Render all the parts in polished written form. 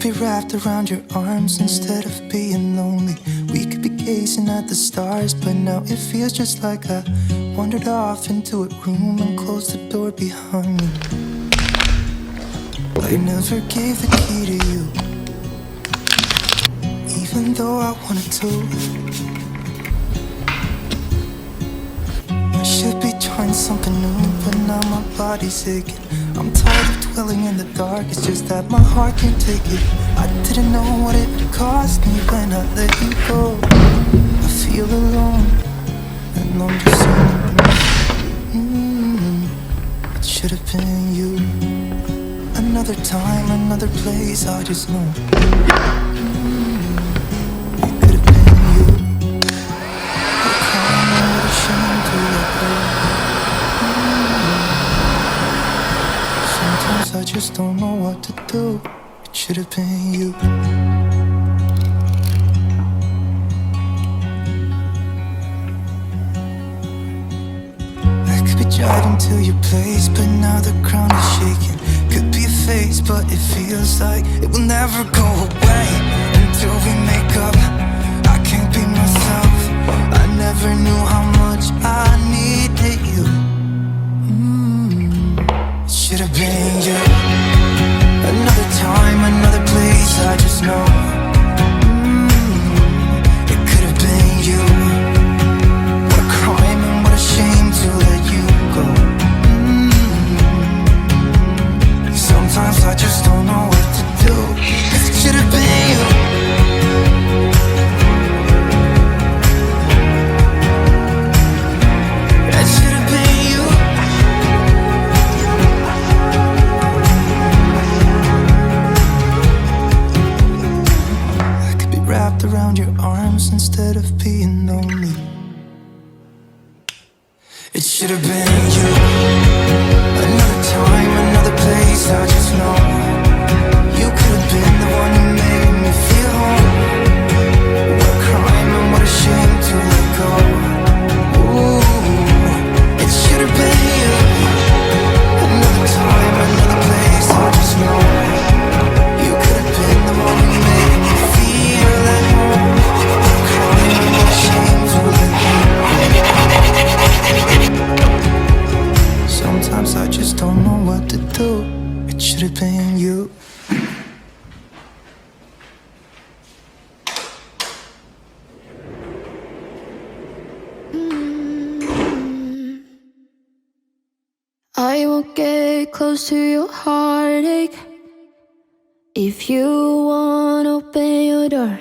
be wrapped around your arms instead of being lonely. We could be gazing at the stars, but now it feels just like I wandered off into a room and closed the door behind me. I never gave the key to you, even though I wanted to. I should be trying something new, but now my body's aching. I'm tired of dwelling in the dark, it's just that my heart can't take it. I didn't know what it would cost me when I let you go. I feel alone, and I'm just saying, it should have been you. Another time, another place, I just know it could have been you. What a crime, what a shame to let go. Sometimes I just don't know what to do. It should have been you. I could be driving to your place, but now the ground is shaking. Could be a phase, but it feels like it will never go away until we make up. I can't be myself. I never knew how much I needed you. It should have been you. Another time, another place, I just know it could have been you. What a crime and what a shame to let you go. Sometimes I just don't know what to do. It should have been you. It should have been you. I could be wrapped around your arms instead of being lonely. It should have been you. Another time, another place, I just know you could have been the one who made me feel home. What a crime and what a shame to let go. Ooh, it should have been you. Another time, another place, I just know you could have been the one who made me feel at home. What a crime and what a shame to let go. Sometimes I just don't know what to do. It should have been you. I won't get close to your heartache if you won't open your door.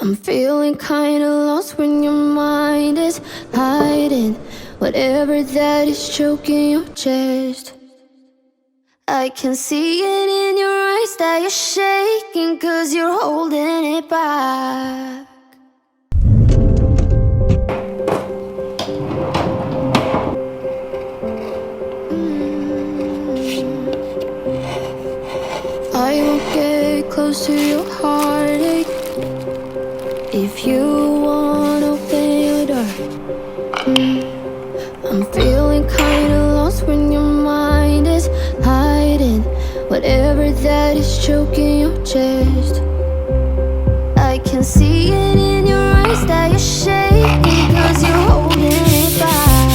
I'm feeling kinda lost when your mind is hiding whatever that is choking your chest. I can see it in your eyes that you're shaking 'cause you're holding it back. I won't get close to your heartache if you won't open your door. I'm feeling kinda lost when your mind is hiding whatever that is choking your chest. I can see it in your eyes that you're shaking 'cause you're holding it back.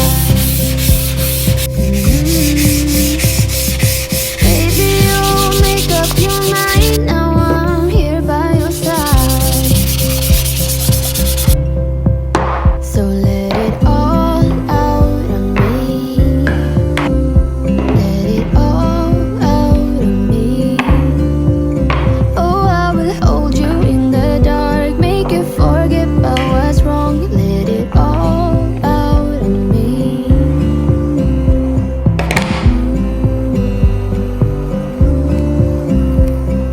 Baby, you'll make up your mind. Now I'm here by your side. So let it all out of me. Let it all out of me. Oh, I will hold you in the dark, make you forget about what's wrong. Let it all out of me.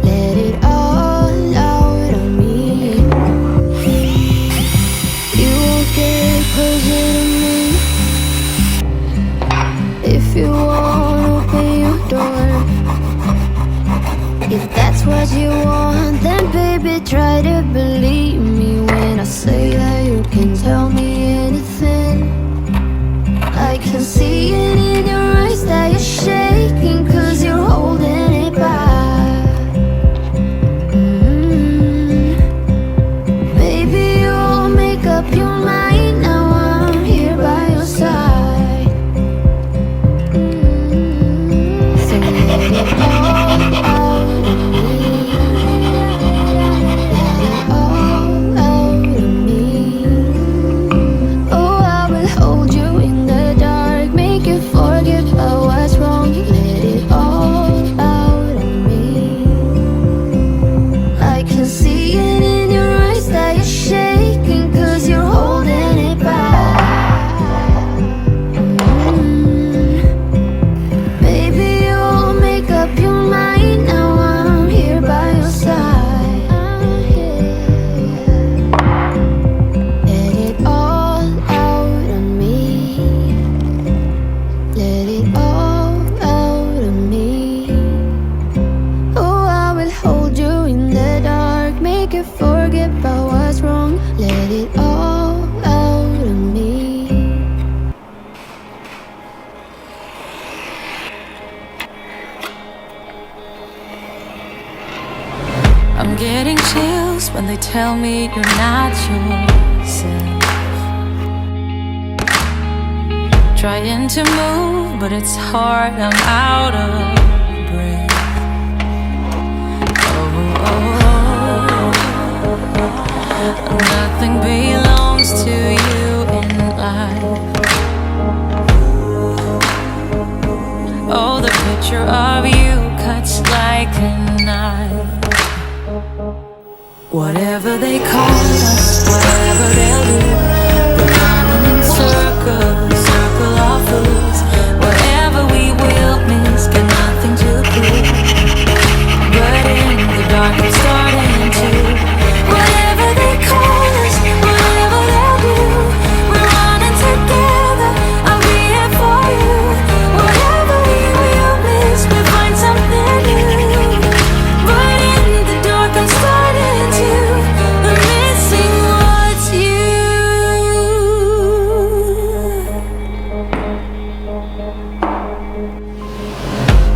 Let it all out of me. You won't get closer to me if you won't open your door. If that's what you want, then baby try to believe me when I say that you can tell me anything. I can see it in your eyes that you're shaking 'cause you're holding it back. I'm getting chills when they tell me you're not yourself. Trying to move, but it's hard, I'm out of breath. Nothing belongs to you in life. Oh, the picture of you cuts like a knife. Whatever they call us, whatever they'll do, we're running in circles, circle of fools. Whatever we will miss, got nothing to prove. But in the dark it's starting to. Whatever they call us, whatever they'll do, we're running together, I'll be here for you. Whatever we will miss, we'll find something new. But in the dark I'm starting to. I'm missing what's you.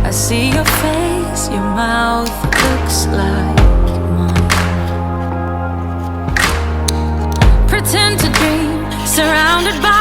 I see your face, your mouth looks like mine. Pretend to dream, surrounded by